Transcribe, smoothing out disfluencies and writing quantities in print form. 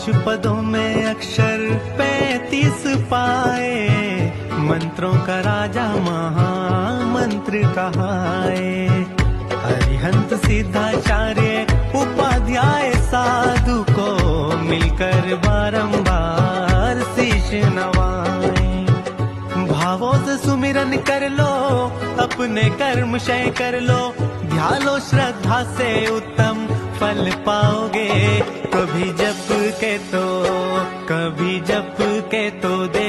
5 पदों में अक्षर 35 पाए, मंत्रों का राजा महामंत्र कहाए। अरिहंत सिद्धाचार्य उपाध्याय साधु को मिलकर बारंबार शीश नवाए। भावों से सुमिरन कर लो, अपने कर्म क्षय कर लो, ध्यान लो श्रद्धा से उत्तम फल पाओगे। कभी जप के तो दे